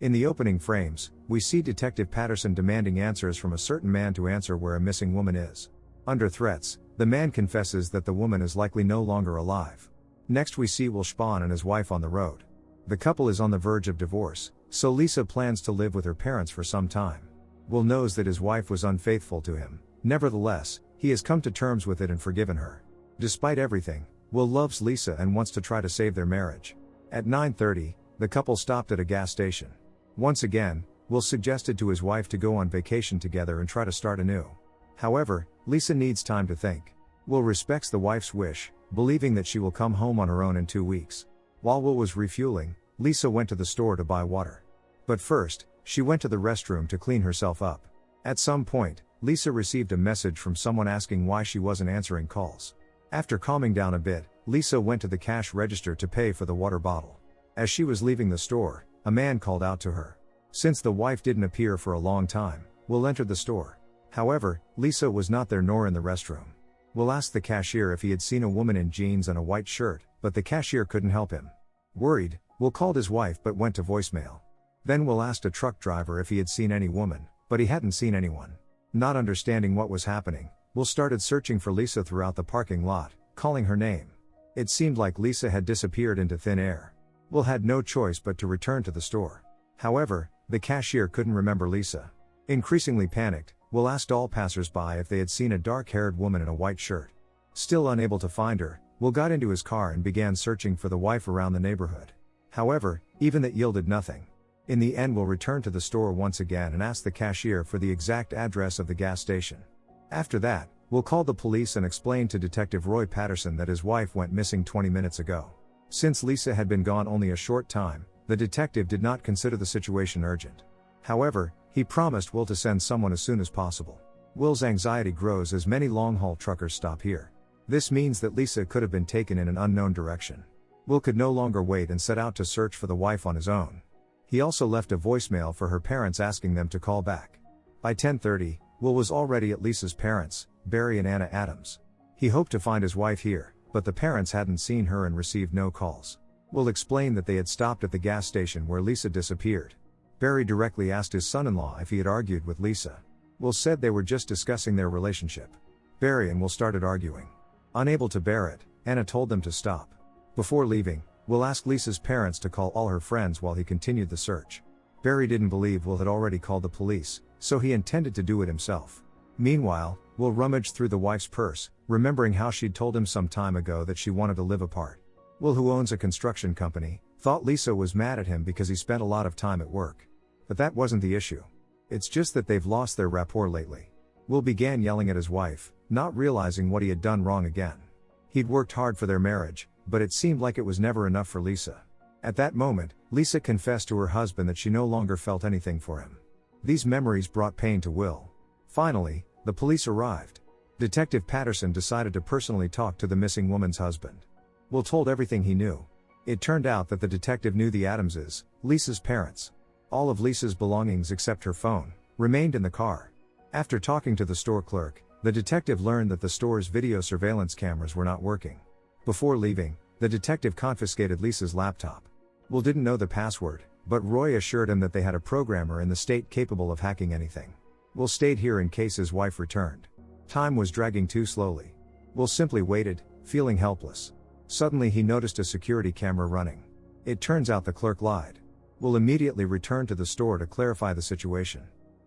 In the opening frames, we see Detective Patterson demanding answers from a certain man to answer where a missing woman is. Under threats, the man confesses that the woman is likely no longer alive. Next we see Will Spahn and his wife on the road. The couple is on the verge of divorce, so Lisa plans to live with her parents for some time. Will knows that his wife was unfaithful to him. Nevertheless, he has come to terms with it and forgiven her. Despite everything, Will loves Lisa and wants to try to save their marriage. At 9:30, the couple stopped at a gas station. Once again, Will suggested to his wife to go on vacation together and try to start anew. However, Lisa needs time to think. Will respects the wife's wish, believing that she will come home on her own in 2 weeks. While Will was refueling, Lisa went to the store to buy water. But first, she went to the restroom to clean herself up. At some point, Lisa received a message from someone asking why she wasn't answering calls. After calming down a bit, Lisa went to the cash register to pay for the water bottle. As she was leaving the store, a man called out to her. Since the wife didn't appear for a long time, Will entered the store. However, Lisa was not there nor in the restroom. Will asked the cashier if he had seen a woman in jeans and a white shirt, but the cashier couldn't help him. Worried, Will called his wife but went to voicemail. Then Will asked a truck driver if he had seen any woman, but he hadn't seen anyone. Not understanding what was happening, Will started searching for Lisa throughout the parking lot, calling her name. It seemed like Lisa had disappeared into thin air. Will had no choice but to return to the store. However, the cashier couldn't remember Lisa. Increasingly panicked, Will asked all passers-by if they had seen a dark-haired woman in a white shirt. Still unable to find her, Will got into his car and began searching for the wife around the neighborhood. However, even that yielded nothing. In the end, Will returned to the store once again and asked the cashier for the exact address of the gas station. After that, Will called the police and explained to Detective Roy Patterson that his wife went missing 20 minutes ago. Since Lisa had been gone only a short time, the detective did not consider the situation urgent. However, he promised Will to send someone as soon as possible. Will's anxiety grows as many long-haul truckers stop here. This means that Lisa could have been taken in an unknown direction. Will could no longer wait and set out to search for the wife on his own. He also left a voicemail for her parents asking them to call back. By 10:30, Will was already at Lisa's parents', Barry and Anna Adams. He hoped to find his wife here, but the parents hadn't seen her and received no calls. Will explained that they had stopped at the gas station where Lisa disappeared. Barry directly asked his son-in-law if he had argued with Lisa. Will said they were just discussing their relationship. Barry and Will started arguing. Unable to bear it, Anna told them to stop. Before leaving, Will asked Lisa's parents to call all her friends while he continued the search. Barry didn't believe Will had already called the police, so he intended to do it himself. Meanwhile, Will rummaged through the wife's purse, remembering how she'd told him some time ago that she wanted to live apart. Will, who owns a construction company, thought Lisa was mad at him because he spent a lot of time at work. But that wasn't the issue. It's just that they've lost their rapport lately. Will began yelling at his wife, not realizing what he had done wrong again. He'd worked hard for their marriage, but it seemed like it was never enough for Lisa. At that moment, Lisa confessed to her husband that she no longer felt anything for him. These memories brought pain to Will. Finally, the police arrived. Detective Patterson decided to personally talk to the missing woman's husband. Will told everything he knew. It turned out that the detective knew the Adamses, Lisa's parents. All of Lisa's belongings except her phone remained in the car. After talking to the store clerk, the detective learned that the store's video surveillance cameras were not working. Before leaving, the detective confiscated Lisa's laptop. Will didn't know the password, but Roy assured him that they had a programmer in the state capable of hacking anything. Will stayed here in case his wife returned. Time was dragging too slowly. Will simply waited, feeling helpless. Suddenly he noticed a security camera running. It turns out the clerk lied. Will immediately returned to the store to clarify the situation.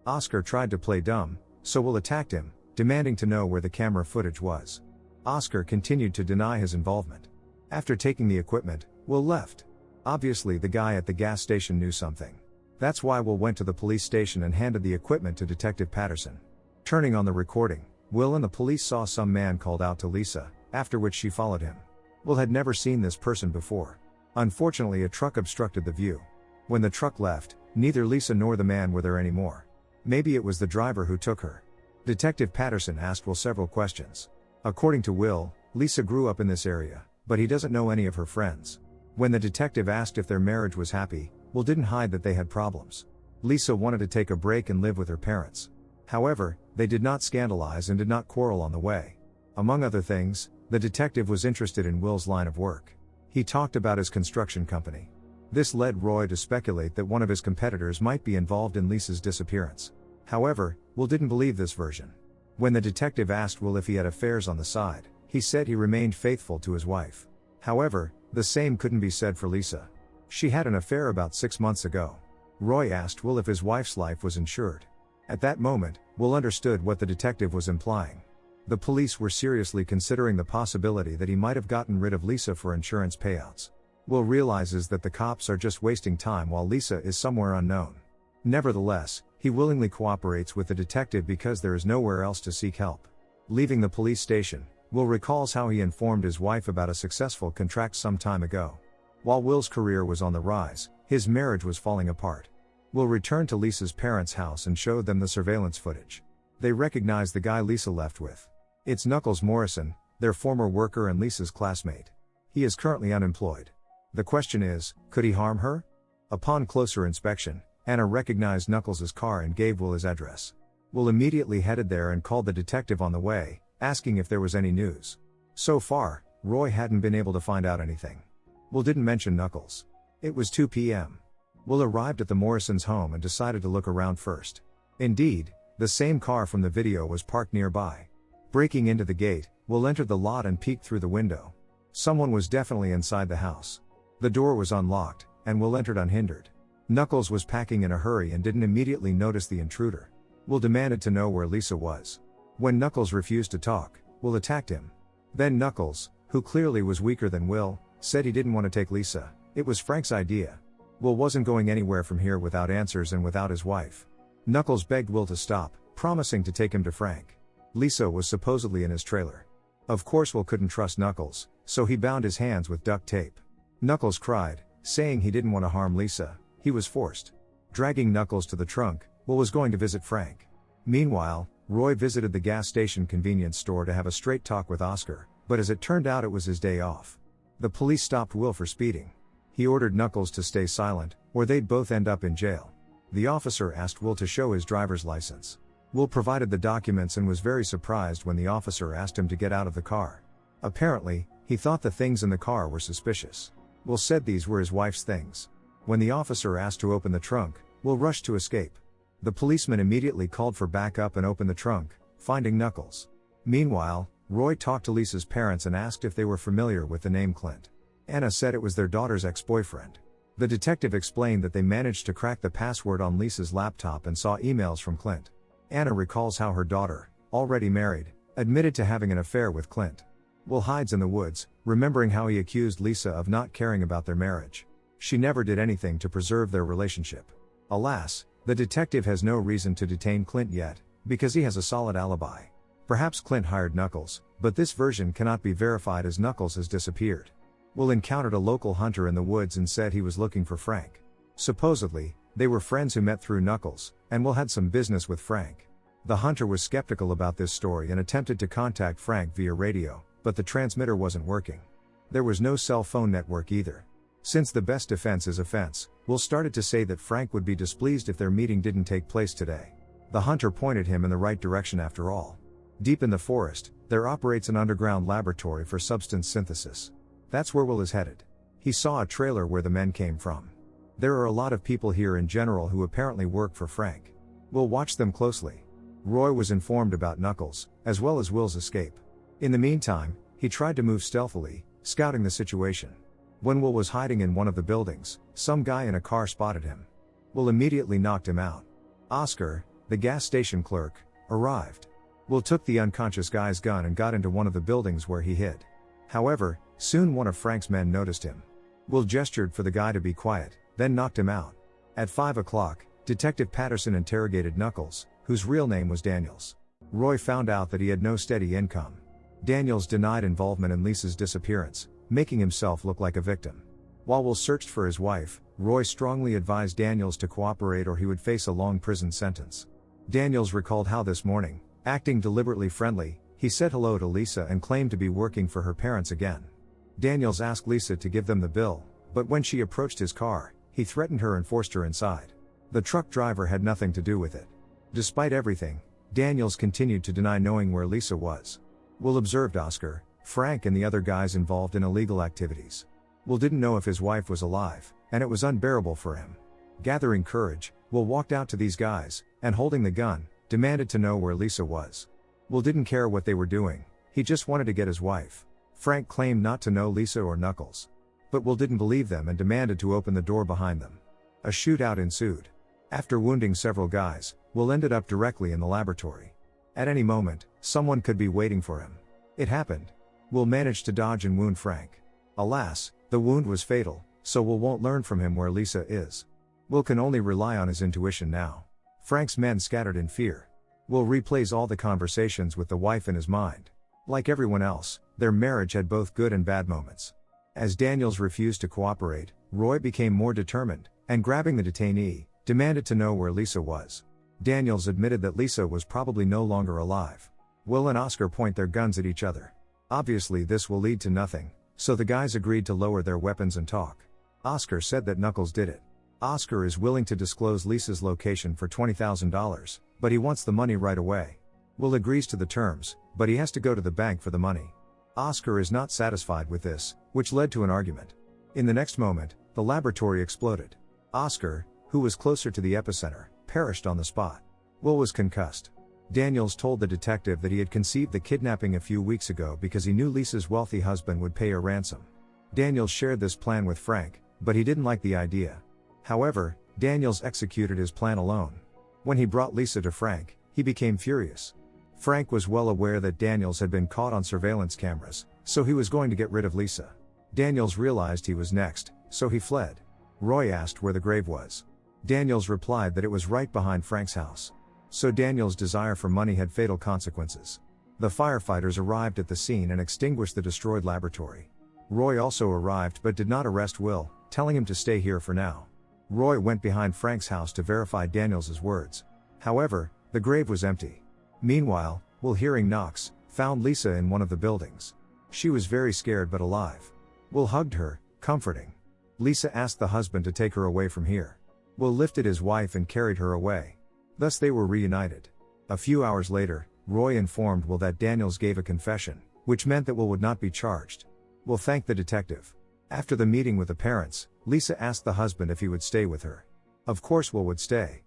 Oscar tried to play dumb, so Will attacked him, demanding to know where the camera footage was. Oscar continued to deny his involvement. After taking the equipment, Will left. Obviously the guy at the gas station knew something. That's why Will went to the police station and handed the equipment to Detective Patterson. Turning on the recording, Will and the police saw some man called out to Lisa, after which she followed him. Will had never seen this person before. Unfortunately, a truck obstructed the view. When the truck left, neither Lisa nor the man were there anymore. Maybe it was the driver who took her. Detective Patterson asked Will several questions. According to Will, Lisa grew up in this area, but he doesn't know any of her friends. When the detective asked if their marriage was happy, Will didn't hide that they had problems. Lisa wanted to take a break and live with her parents. However, they did not scandalize and did not quarrel on the way. Among other things, the detective was interested in Will's line of work. He talked about his construction company. This led Roy to speculate that one of his competitors might be involved in Lisa's disappearance. However, Will didn't believe this version. When the detective asked Will if he had affairs on the side, he said he remained faithful to his wife. However, the same couldn't be said for Lisa. She had an affair about 6 months ago. Roy asked Will if his wife's life was insured. At that moment, Will understood what the detective was implying. The police were seriously considering the possibility that he might have gotten rid of Lisa for insurance payouts. Will realizes that the cops are just wasting time while Lisa is somewhere unknown. Nevertheless, he willingly cooperates with the detective because there is nowhere else to seek help. Leaving the police station, Will recalls how he informed his wife about a successful contract some time ago. While Will's career was on the rise, his marriage was falling apart. Will returned to Lisa's parents' house and showed them the surveillance footage. They recognized the guy Lisa left with. It's Knuckles Morrison, their former worker and Lisa's classmate. He is currently unemployed. The question is, could he harm her? Upon closer inspection, Anna recognized Knuckles' car and gave Will his address. Will immediately headed there and called the detective on the way, asking if there was any news. So far, Roy hadn't been able to find out anything. Will didn't mention Knuckles. It was 2 p.m. Will arrived at the Morrisons' home and decided to look around first. Indeed, the same car from the video was parked nearby. Breaking into the gate, Will entered the lot and peeked through the window. Someone was definitely inside the house. The door was unlocked, and Will entered unhindered. Knuckles was packing in a hurry and didn't immediately notice the intruder. Will demanded to know where Lisa was. When Knuckles refused to talk, Will attacked him. Then Knuckles, who clearly was weaker than Will, said he didn't want to take Lisa. It was Frank's idea. Will wasn't going anywhere from here without answers and without his wife. Knuckles begged Will to stop, promising to take him to Frank. Lisa was supposedly in his trailer. Of course Will couldn't trust Knuckles, so he bound his hands with duct tape. Knuckles cried, saying he didn't want to harm Lisa. He was forced. Dragging Knuckles to the trunk, Will was going to visit Frank. Meanwhile, Roy visited the gas station convenience store to have a straight talk with Oscar, but as it turned out it was his day off. The police stopped Will for speeding. He ordered Knuckles to stay silent, or they'd both end up in jail. The officer asked Will to show his driver's license. Will provided the documents and was very surprised when the officer asked him to get out of the car. Apparently, he thought the things in the car were suspicious. Will said these were his wife's things. When the officer asked to open the trunk, Will rushed to escape. The policeman immediately called for backup and opened the trunk, finding Knuckles. Meanwhile, Roy talked to Lisa's parents and asked if they were familiar with the name Clint. Anna said it was their daughter's ex-boyfriend. The detective explained that they managed to crack the password on Lisa's laptop and saw emails from Clint. Anna recalls how her daughter, already married, admitted to having an affair with Clint. Will hides in the woods, remembering how he accused Lisa of not caring about their marriage. She never did anything to preserve their relationship. Alas, the detective has no reason to detain Clint yet, because he has a solid alibi. Perhaps Clint hired Knuckles, but this version cannot be verified as Knuckles has disappeared. Will encountered a local hunter in the woods and said he was looking for Frank. Supposedly, they were friends who met through Knuckles, and Will had some business with Frank. The hunter was skeptical about this story and attempted to contact Frank via radio, but the transmitter wasn't working. There was no cell phone network either. Since the best defense is offense, Will started to say that Frank would be displeased if their meeting didn't take place today. The hunter pointed him in the right direction after all. Deep in the forest, there operates an underground laboratory for substance synthesis. That's where Will is headed. He saw a trailer where the men came from. There are a lot of people here in general who apparently work for Frank. Will watched them closely. Roy was informed about Knuckles, as well as Will's escape. In the meantime, he tried to move stealthily, scouting the situation. When Will was hiding in one of the buildings, some guy in a car spotted him. Will immediately knocked him out. Oscar, the gas station clerk, arrived. Will took the unconscious guy's gun and got into one of the buildings where he hid. However, soon one of Frank's men noticed him. Will gestured for the guy to be quiet, then knocked him out. At 5 o'clock, Detective Patterson interrogated Knuckles, whose real name was Daniels. Roy found out that he had no steady income. Daniels denied involvement in Lisa's disappearance, making himself look like a victim. While Will searched for his wife, Roy strongly advised Daniels to cooperate or he would face a long prison sentence. Daniels recalled how this morning, acting deliberately friendly, he said hello to Lisa and claimed to be working for her parents again. Daniels asked Lisa to give them the bill, but when she approached his car, he threatened her and forced her inside. The truck driver had nothing to do with it. Despite everything, Daniels continued to deny knowing where Lisa was. Will observed Oscar, Frank and the other guys involved in illegal activities. Will didn't know if his wife was alive, and it was unbearable for him. Gathering courage, Will walked out to these guys, and holding the gun, demanded to know where Lisa was. Will didn't care what they were doing, he just wanted to get his wife. Frank claimed not to know Lisa or Knuckles. But Will didn't believe them and demanded to open the door behind them. A shootout ensued. After wounding several guys, Will ended up directly in the laboratory. At any moment, someone could be waiting for him. It happened. Will managed to dodge and wound Frank. Alas, the wound was fatal, so Will won't learn from him where Lisa is. Will can only rely on his intuition now. Frank's men scattered in fear. Will replays all the conversations with the wife in his mind. Like everyone else, their marriage had both good and bad moments. As Daniels refused to cooperate, Roy became more determined, and grabbing the detainee, demanded to know where Lisa was. Daniels admitted that Lisa was probably no longer alive. Will and Oscar point their guns at each other. Obviously this will lead to nothing, so the guys agreed to lower their weapons and talk. Oscar said that Knuckles did it. Oscar is willing to disclose Lisa's location for $20,000, but he wants the money right away. Will agrees to the terms, but he has to go to the bank for the money. Oscar is not satisfied with this, which led to an argument. In the next moment, the laboratory exploded. Oscar, who was closer to the epicenter, perished on the spot. Will was concussed. Daniels told the detective that he had conceived the kidnapping a few weeks ago because he knew Lisa's wealthy husband would pay a ransom. Daniels shared this plan with Frank, but he didn't like the idea. However, Daniels executed his plan alone. When he brought Lisa to Frank, he became furious. Frank was well aware that Daniels had been caught on surveillance cameras, so he was going to get rid of Lisa. Daniels realized he was next, so he fled. Roy asked where the grave was. Daniels replied that it was right behind Frank's house. So Daniels' desire for money had fatal consequences. The firefighters arrived at the scene and extinguished the destroyed laboratory. Roy also arrived but did not arrest Will, telling him to stay here for now. Roy went behind Frank's house to verify Daniels' words. However, the grave was empty. Meanwhile, Will, hearing knocks, found Lisa in one of the buildings. She was very scared but alive. Will hugged her, comforting. Lisa asked the husband to take her away from here. Will lifted his wife and carried her away. Thus they were reunited. A few hours later, Roy informed Will that Daniels gave a confession, which meant that Will would not be charged. Will thanked the detective. After the meeting with the parents, Lisa asked the husband if he would stay with her. Of course Will would stay.